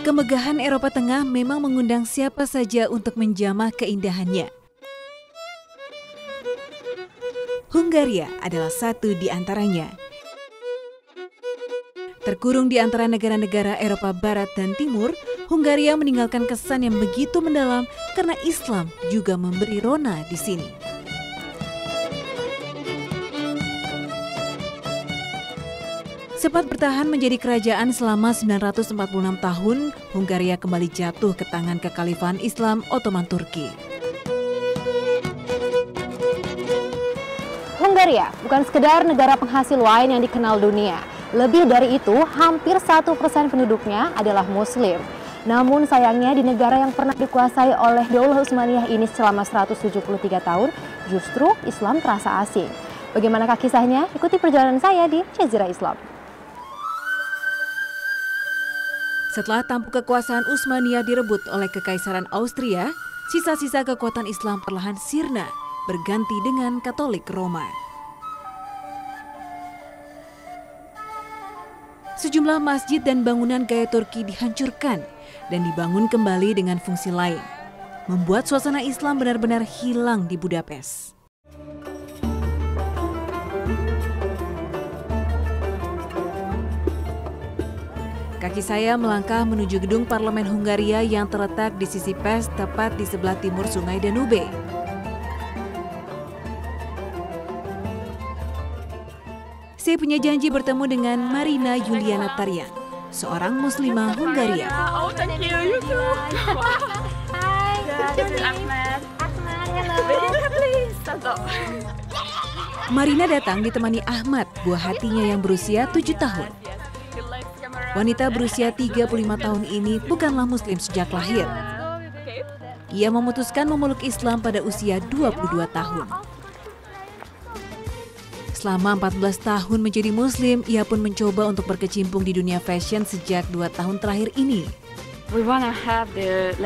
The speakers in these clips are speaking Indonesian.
Kemegahan Eropa Tengah memang mengundang siapa saja untuk menjamah keindahannya. Hungaria adalah satu di antaranya. Terkurung di antara negara-negara Eropa Barat dan Timur, Hungaria meninggalkan kesan yang begitu mendalam karena Islam juga memberi rona di sini. Sempat bertahan menjadi kerajaan selama 946 tahun, Hungaria kembali jatuh ke tangan kekhalifahan Islam Ottoman Turki. Hungaria bukan sekedar negara penghasil wine yang dikenal dunia. Lebih dari itu, hampir 1% penduduknya adalah Muslim. Namun sayangnya di negara yang pernah dikuasai oleh Daulah Utsmaniyah ini selama 173 tahun, justru Islam terasa asing. Bagaimanakah kisahnya? Ikuti perjalanan saya di Jazirah Islam. Setelah tampuk kekuasaan Utsmaniyah direbut oleh Kekaisaran Austria, sisa-sisa kekuatan Islam perlahan sirna, berganti dengan Katolik Roma. Sejumlah masjid dan bangunan gaya Turki dihancurkan dan dibangun kembali dengan fungsi lain, membuat suasana Islam benar-benar hilang di Budapest. Kaki saya melangkah menuju gedung parlemen Hungaria yang terletak di sisi Pest, tepat di sebelah timur Sungai Danube. Saya punya janji bertemu dengan Marina Juliana Tarian, seorang muslimah Hungaria. Oh, thank you. You too. Hi. Ahmad. Please. Marina datang ditemani Ahmad, buah hatinya yang berusia 7 tahun. Wanita berusia 35 tahun ini bukanlah muslim sejak lahir. Ia memutuskan memeluk Islam pada usia 22 tahun. Selama 14 tahun menjadi muslim, ia pun mencoba untuk berkecimpung di dunia fashion sejak 2 tahun terakhir ini. We want to have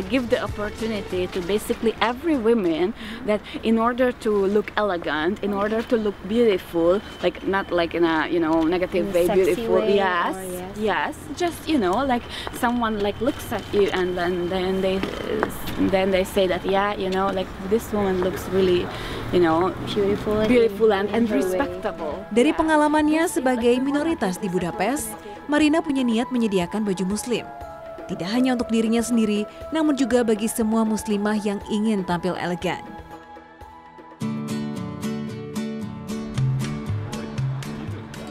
give the opportunity to basically every woman that in order to look elegant, in order to look beautiful, like not like in a negative way, beautiful. Way, yes. Just like someone like looks at you and then they say that like this woman looks really beautiful and respectable. Dari pengalamannya sebagai minoritas di Budapest, Marina punya niat menyediakan baju muslim. Tidak hanya untuk dirinya sendiri, namun juga bagi semua muslimah yang ingin tampil elegan.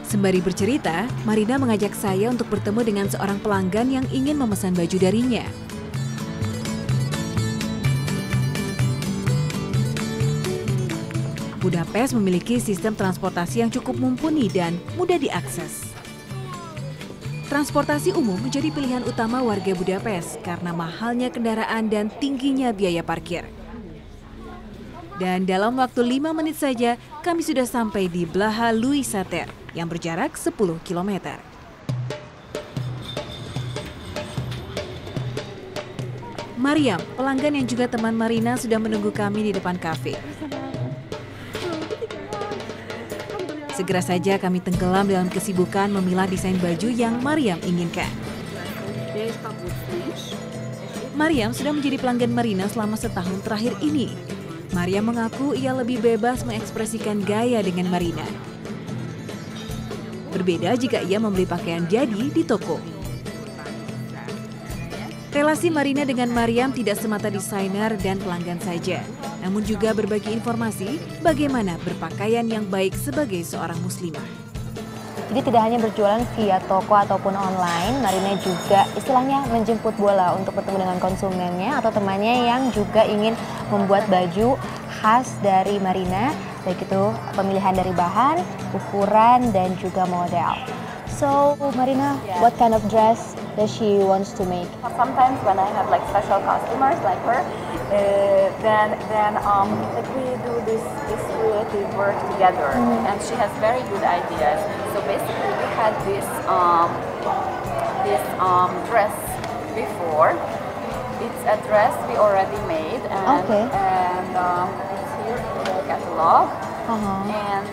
Sembari bercerita, Marina mengajak saya untuk bertemu dengan seorang pelanggan yang ingin memesan baju darinya. Budapest memiliki sistem transportasi yang cukup mumpuni dan mudah diakses. Transportasi umum menjadi pilihan utama warga Budapest karena mahalnya kendaraan dan tingginya biaya parkir. Dan dalam waktu 5 menit saja, kami sudah sampai di Blaha Lui Sater yang berjarak 10 km. Mariam, pelanggan yang juga teman Marina, sudah menunggu kami di depan kafe. Segera saja kami tenggelam dalam kesibukan memilah desain baju yang Mariam inginkan. Mariam sudah menjadi pelanggan Marina selama setahun terakhir ini. Mariam mengaku ia lebih bebas mengekspresikan gaya dengan Marina. Berbeda jika ia membeli pakaian jadi di toko. Relasi Marina dengan Mariam tidak semata desainer dan pelanggan saja, namun juga berbagi informasi bagaimana berpakaian yang baik sebagai seorang muslimah. Jadi tidak hanya berjualan via toko ataupun online, Marina juga istilahnya menjemput bola untuk bertemu dengan konsumennya atau temannya yang juga ingin membuat baju khas dari Marina, baik itu pemilihan dari bahan, ukuran, dan juga model. So, Marina, what kind of dress that she wants to make? Sometimes when I have like special customers like her, then like we do this creative work together, and she has very good ideas. So basically, we had this dress before. It's a dress we already made, and it's here in the catalog. And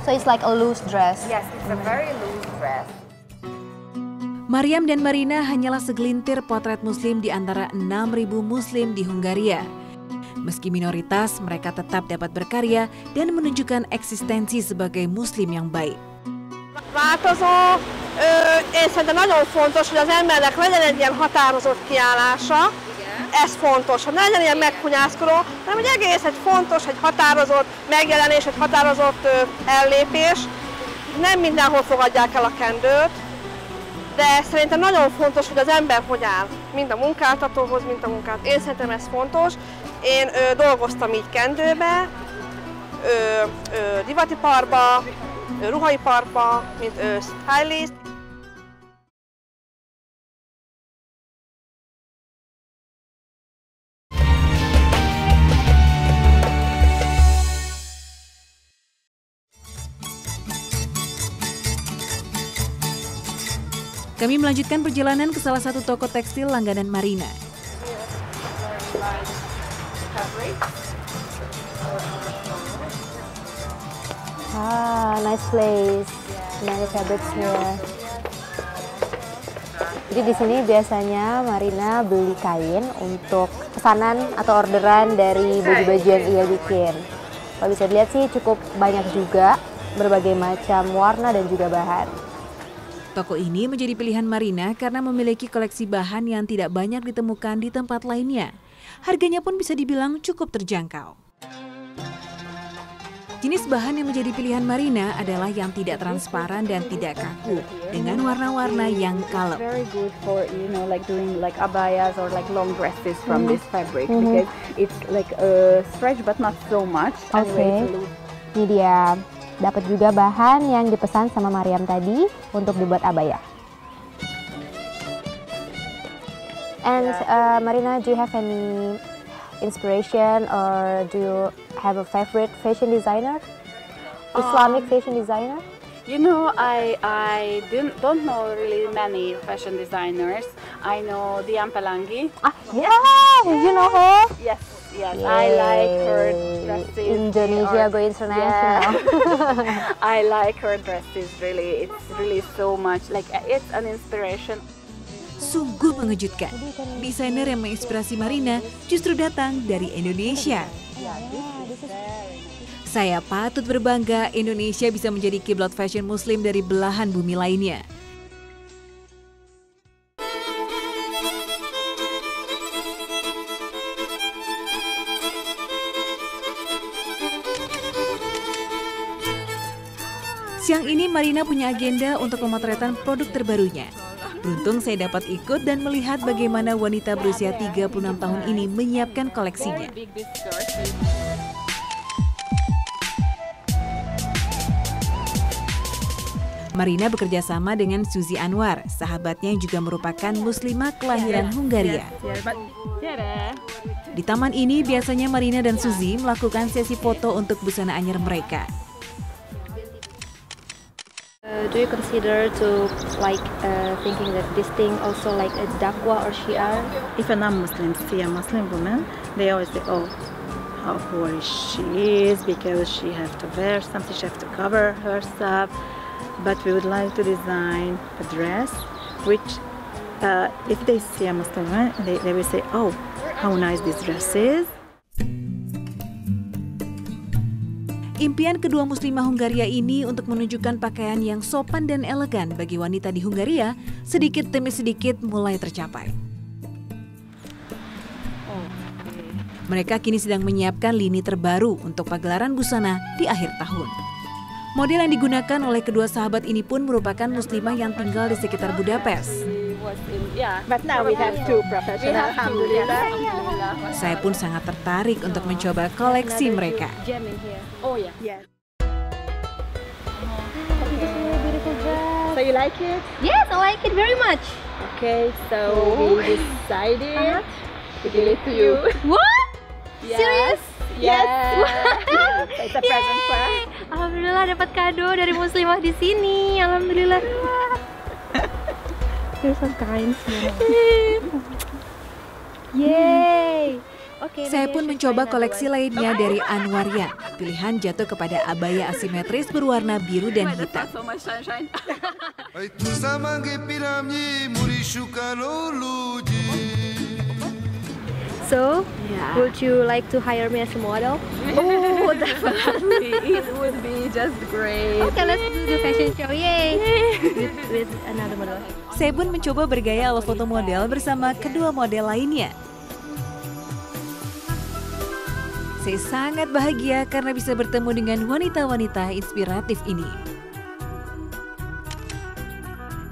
so it's like a loose dress. Yes, it's a very loose dress. Mariam dan Marina hanyalah segelintir potret muslim di antara 6.000 muslim di Hungaria. Meski minoritas, mereka tetap dapat berkarya dan menunjukkan eksistensi sebagai muslim yang baik. Változó, én szerintem nagyon fontos, hogy az embernek legyen egy ilyen határozott kiállása. Ez fontos, hogy ne legyen ilyen meghunyászkodó, hanem hogy egész egy fontos, egy határozott megjelenés, egy határozott ellépés. Nem mindenhol fogadják el a kendőt, de szerintem nagyon fontos, hogy az ember hogy áll, mind a munkáltatóhoz, mind a munkát. Én szerintem ez fontos. Én dolgoztam így kendőbe, divatiparba, ruhaiparba, mint stylist. Kami melanjutkan perjalanan ke salah satu toko tekstil langganan Marina. Nice place. Many fabrics here. Jadi di sini biasanya Marina beli kain untuk pesanan atau orderan dari baju-baju yang ia bikin. Kalau bisa dilihat sih cukup banyak juga, berbagai macam warna dan juga bahan. Toko ini menjadi pilihan Marina karena memiliki koleksi bahan yang tidak banyak ditemukan di tempat lainnya. Harganya pun bisa dibilang cukup terjangkau. Jenis bahan yang menjadi pilihan Marina adalah yang tidak transparan dan tidak kaku, dengan warna-warna yang kalem. Very good for like doing like abayas or like long dresses from this fabric because it's like stretch but not so much. Oke, ini dia. Dapat juga bahan yang dipesan sama Mariam tadi untuk dibuat abaya. And Marina, do you have any inspiration or do you have a favorite fashion designer? Islamic fashion designer? You know, I don't know really many fashion designers. I know Dian Pelangi. Yeah, you know her? Yes. Yes, I like her dresses. Indonesia go international. Yeah. I like her dresses really. It's really so much like it's an inspiration. Sungguh mengejutkan. Desainer yang menginspirasi Marina justru datang dari Indonesia. Saya patut berbangga Indonesia bisa menjadi kiblat fashion muslim dari belahan bumi lainnya. Siang ini Marina punya agenda untuk pemotretan produk terbarunya. Beruntung saya dapat ikut dan melihat bagaimana wanita berusia 36 tahun ini menyiapkan koleksinya. Marina bekerja sama dengan Suzy Anwar, sahabatnya yang juga merupakan muslimah kelahiran Hungaria. Di taman ini biasanya Marina dan Suzy melakukan sesi foto untuk busana anyar mereka. Do you consider to thinking that this thing also like a dakwah or syiar? If a non-Muslim see a Muslim woman, they always say, "Oh, how poor she is because she have to wear something, she have to cover herself." But we would like to design a dress which, if they see a Muslim woman, they will say, "Oh, how nice this dress is." Impian kedua muslimah Hungaria ini untuk menunjukkan pakaian yang sopan dan elegan bagi wanita di Hungaria sedikit demi sedikit mulai tercapai. Mereka kini sedang menyiapkan lini terbaru untuk pagelaran busana di akhir tahun. Model yang digunakan oleh kedua sahabat ini pun merupakan muslimah yang tinggal di sekitar Budapest. But now we have two professional, alhamdulillah. Saya pun sangat tertarik untuk mencoba koleksi mereka. Oh yeah. Yes. Beautiful dress. So you like it? Yes, I like it very much. Okay, so we decided to give it to you. What? Yes. Serious? Yes. So it's a present for us. Alhamdulillah dapat kado dari muslimah di sini. Alhamdulillah. You're so kind. Yay! Saya pun mencoba koleksi lainnya dari Anwarian. Pilihan jatuh kepada abaya asimetris berwarna biru dan hitam. So, would you like to hire me as a model? Oh, definitely. It would be just great. Okay, let's do the fashion show. Yay! with another model. Saya pun mencoba bergaya ala foto model bersama kedua model lainnya. Saya sangat bahagia karena bisa bertemu dengan wanita-wanita inspiratif ini.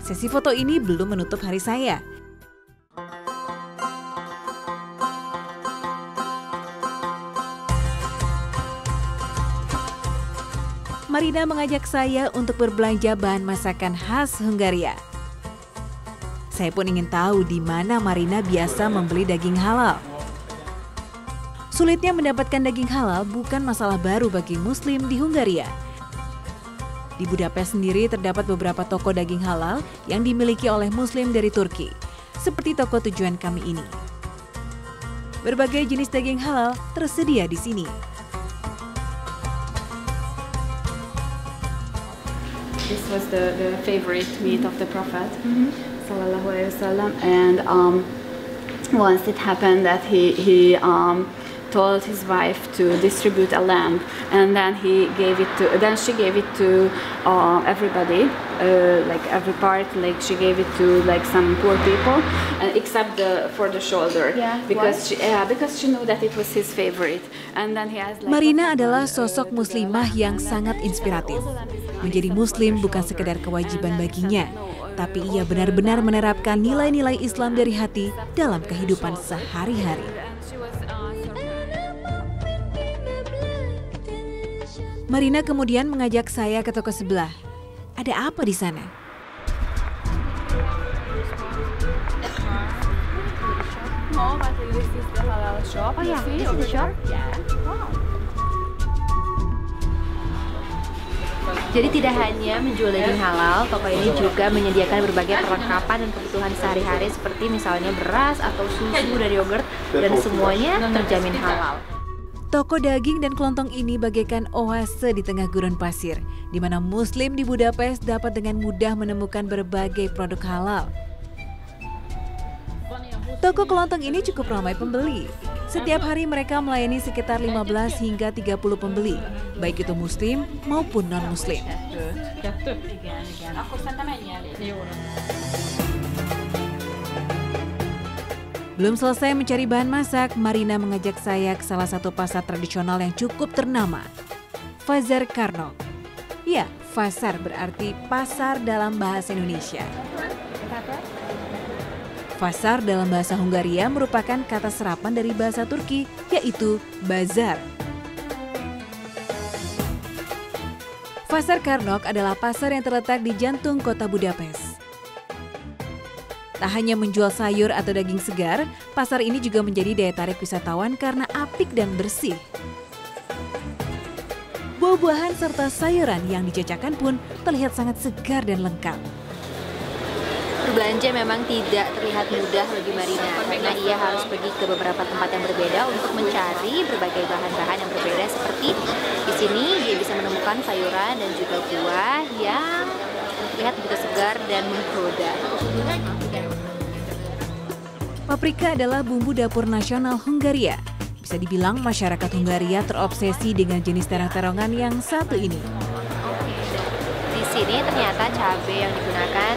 Sesi foto ini belum menutup hari saya. Marina mengajak saya untuk berbelanja bahan masakan khas Hungaria. Saya pun ingin tahu di mana Marina biasa membeli daging halal. Sulitnya mendapatkan daging halal bukan masalah baru bagi Muslim di Hungaria. Di Budapest sendiri terdapat beberapa toko daging halal yang dimiliki oleh Muslim dari Turki, seperti toko tujuan kami ini. Berbagai jenis daging halal tersedia di sini. This was the favorite meat of the Prophet, sallallahu alaihi wasallam, and once it happened that he told his wife to distribute a lamb, and then she gave it to everybody, like every part, like she gave it to like some poor people, and except for the shoulder, because she knew that it was his favorite. And then he has like, Marina adalah sosok muslimah yang sangat inspiratif. Menjadi Muslim bukan sekedar kewajiban baginya, tapi ia benar-benar menerapkan nilai-nilai Islam dari hati dalam kehidupan sehari-hari. Marina kemudian mengajak saya ke toko sebelah. Ada apa di sana? Oh ya, this is the shop. Jadi tidak hanya menjual daging halal, toko ini juga menyediakan berbagai perlengkapan dan kebutuhan sehari-hari seperti misalnya beras atau susu dan yogurt, dan semuanya terjamin halal. Toko daging dan kelontong ini bagaikan oase di tengah gurun pasir, di mana Muslim di Budapest dapat dengan mudah menemukan berbagai produk halal. Toko kelontong ini cukup ramai pembeli. Setiap hari mereka melayani sekitar 15 hingga 30 pembeli, baik itu Muslim maupun non-Muslim. Belum selesai mencari bahan masak, Marina mengajak saya ke salah satu pasar tradisional yang cukup ternama, Fazar Karnok. Ya, Fazar berarti pasar dalam bahasa Indonesia. Fazar dalam bahasa Hungaria merupakan kata serapan dari bahasa Turki, yaitu bazar. Fazar Karnok adalah pasar yang terletak di jantung kota Budapest. Tak hanya menjual sayur atau daging segar, pasar ini juga menjadi daya tarik wisatawan karena apik dan bersih. Buah-buahan serta sayuran yang dijajakan pun terlihat sangat segar dan lengkap. Berbelanja memang tidak terlihat mudah bagi Marina, karena ia harus pergi ke beberapa tempat yang berbeda untuk mencari berbagai bahan-bahan yang berbeda. Seperti di sini dia bisa menemukan sayuran dan juga buah yang terlihat begitu segar dan menggoda. Paprika adalah bumbu dapur nasional Hungaria. Bisa dibilang masyarakat Hungaria terobsesi dengan jenis terong-terongan yang satu ini. Di sini ternyata cabai yang digunakan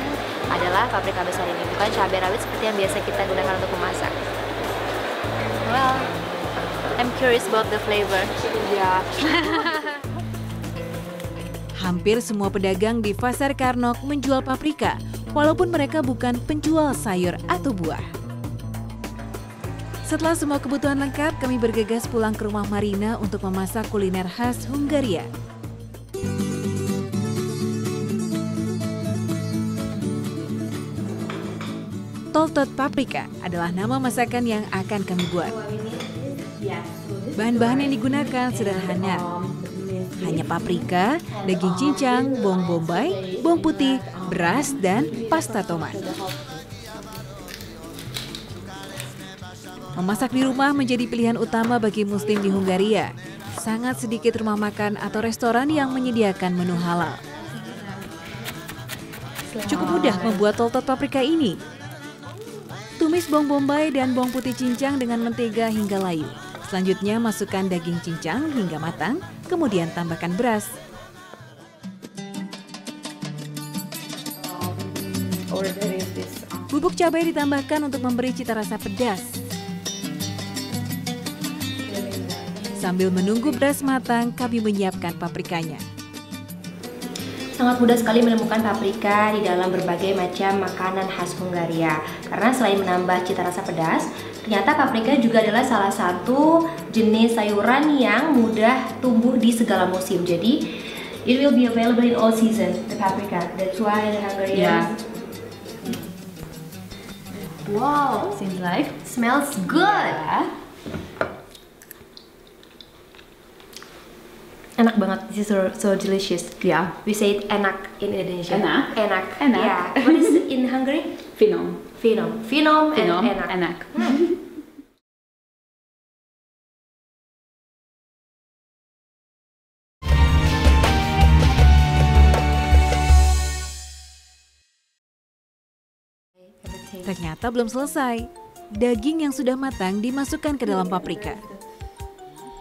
adalah paprika besar ini, bukan cabai rawit seperti yang biasa kita gunakan untuk memasak. Well, I'm curious about the flavor. Yeah. Hampir semua pedagang di Fazar Karnok menjual paprika, walaupun mereka bukan penjual sayur atau buah. Setelah semua kebutuhan lengkap, kami bergegas pulang ke rumah Marina untuk memasak kuliner khas Hungaria. Toltot paprika adalah nama masakan yang akan kami buat. Bahan-bahan yang digunakan sederhana. Hanya paprika, daging cincang, bawang bombay, bawang putih, beras, dan pasta tomat. Memasak di rumah menjadi pilihan utama bagi Muslim di Hungaria. Sangat sedikit rumah makan atau restoran yang menyediakan menu halal. Cukup mudah membuat toltot paprika ini. Tumis bawang bombay dan bawang putih cincang dengan mentega hingga layu. Selanjutnya masukkan daging cincang hingga matang, kemudian tambahkan beras. Bubuk cabai ditambahkan untuk memberi cita rasa pedas. Sambil menunggu beras matang, kami menyiapkan paprikanya. Sangat mudah sekali menemukan paprika di dalam berbagai macam makanan khas Hungaria. Karena selain menambah cita rasa pedas, ternyata paprika juga adalah salah satu jenis sayuran yang mudah tumbuh di segala musim. Jadi, it will be available in all season, the paprika. That's why the Hungarians... Wow, Seems like. smells good. Enak banget, this is so delicious. Yeah. We say it enak in Indonesia. Enak? Enak. Enak. Yeah. What is it in Hungary? Finom. Finom. Finom and Finom. enak. Enak. Ternyata belum selesai. Daging yang sudah matang dimasukkan ke dalam paprika.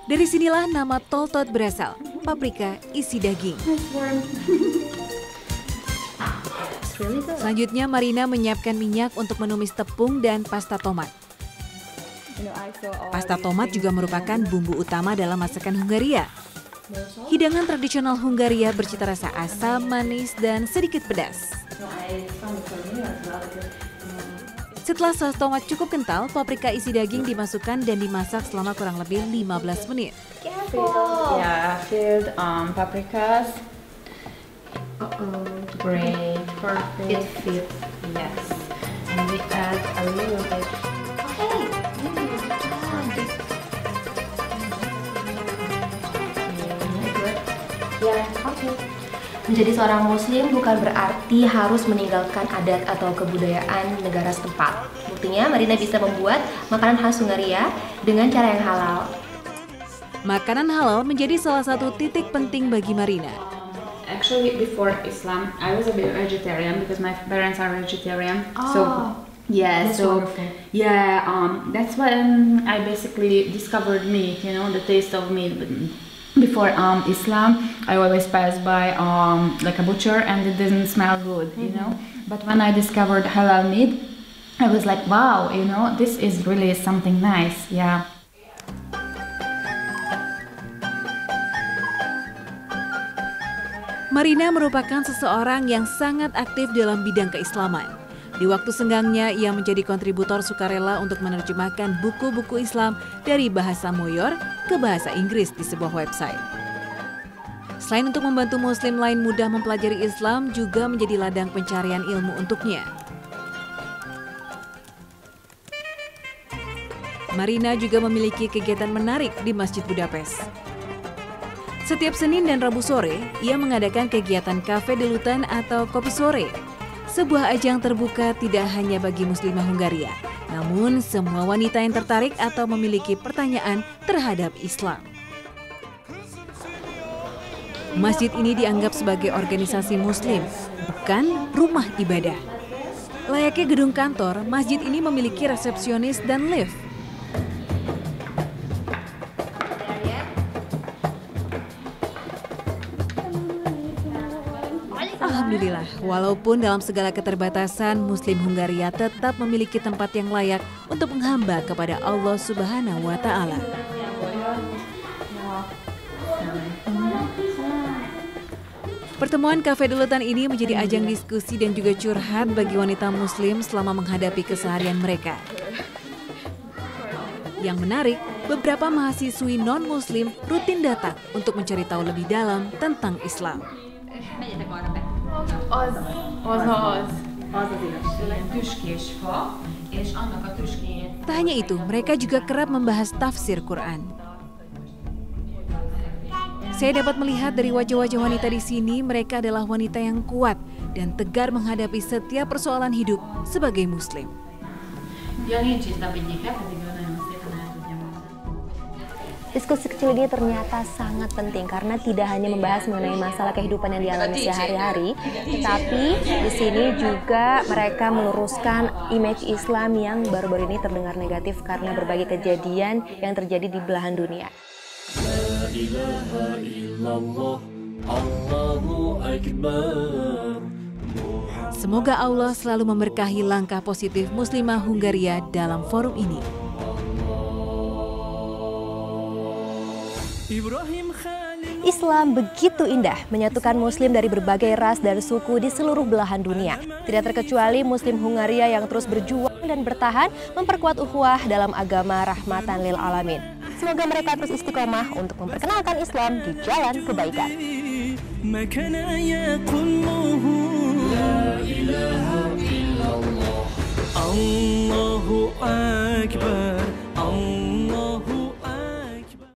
Dari sinilah nama toltot berasal. Paprika isi daging. Selanjutnya Marina menyiapkan minyak untuk menumis tepung dan pasta tomat. Pasta tomat juga merupakan bumbu utama dalam masakan Hungaria. Hidangan tradisional Hungaria bercita rasa asam, manis, dan sedikit pedas. Setelah saus tomat cukup kental, paprika isi daging dimasukkan dan dimasak selama kurang lebih 15 menit. Yeah, filled paprikas. Great, perfect. It fits. Yes. And we add a little bit. Menjadi seorang muslim bukan berarti harus meninggalkan adat atau kebudayaan negara setempat. Buktinya Marina bisa membuat makanan khas Hungaria dengan cara yang halal. Makanan halal menjadi salah satu titik penting bagi Marina. Actually, before Islam, I was a bit vegetarian because my parents are vegetarian. So yeah, that's when I basically discovered meat. You know, the taste of meat. Before Islam, I always passed by like a butcher and it didn't smell good, you know. But when I discovered halal meat, I was like, wow, you know, this is really something nice, yeah. Marina merupakan seseorang yang sangat aktif dalam bidang keislaman. Di waktu senggangnya, ia menjadi kontributor sukarela untuk menerjemahkan buku-buku Islam dari bahasa Moyor ke bahasa Inggris di sebuah website. Selain untuk membantu Muslim lain mudah mempelajari Islam, juga menjadi ladang pencarian ilmu untuknya. Marina juga memiliki kegiatan menarik di Masjid Budapest. Setiap Senin dan Rabu sore, ia mengadakan kegiatan Cafe de Lutan atau Kopi Sore. Sebuah ajang terbuka tidak hanya bagi muslimah Hungaria, namun semua wanita yang tertarik atau memiliki pertanyaan terhadap Islam. Masjid ini dianggap sebagai organisasi muslim, bukan rumah ibadah. Layaknya gedung kantor, masjid ini memiliki resepsionis dan lift. Alhamdulillah, walaupun dalam segala keterbatasan, Muslim Hungaria tetap memiliki tempat yang layak untuk menghamba kepada Allah Subhanahu wa Ta'ala. Pertemuan Cafe de Lutan ini menjadi ajang diskusi dan juga curhat bagi wanita Muslim selama menghadapi keseharian mereka. Yang menarik, beberapa mahasiswi non-Muslim rutin datang untuk mencari tahu lebih dalam tentang Islam. Tak hanya itu, mereka juga kerap membahas tafsir Quran. Saya dapat melihat dari wajah-wajah wanita di sini, mereka adalah wanita yang kuat dan tegar menghadapi setiap persoalan hidup sebagai Muslim. Diskusi kecil ini ternyata sangat penting karena tidak hanya membahas mengenai masalah kehidupan yang dialami sehari-hari, tetapi di sini juga mereka meluruskan image Islam yang baru-baru ini terdengar negatif karena berbagai kejadian yang terjadi di belahan dunia. La ilaha illallah, Allahu Akbar. Semoga Allah selalu memberkahi langkah positif Muslimah Hungaria dalam forum ini. Islam begitu indah, menyatukan Muslim dari berbagai ras dan suku di seluruh belahan dunia. Tidak terkecuali Muslim Hungaria yang terus berjuang dan bertahan memperkuat ukhuwah dalam agama rahmatan lil alamin. Semoga mereka terus istiqomah untuk memperkenalkan Islam di jalan kebaikan. Allahu Akbar.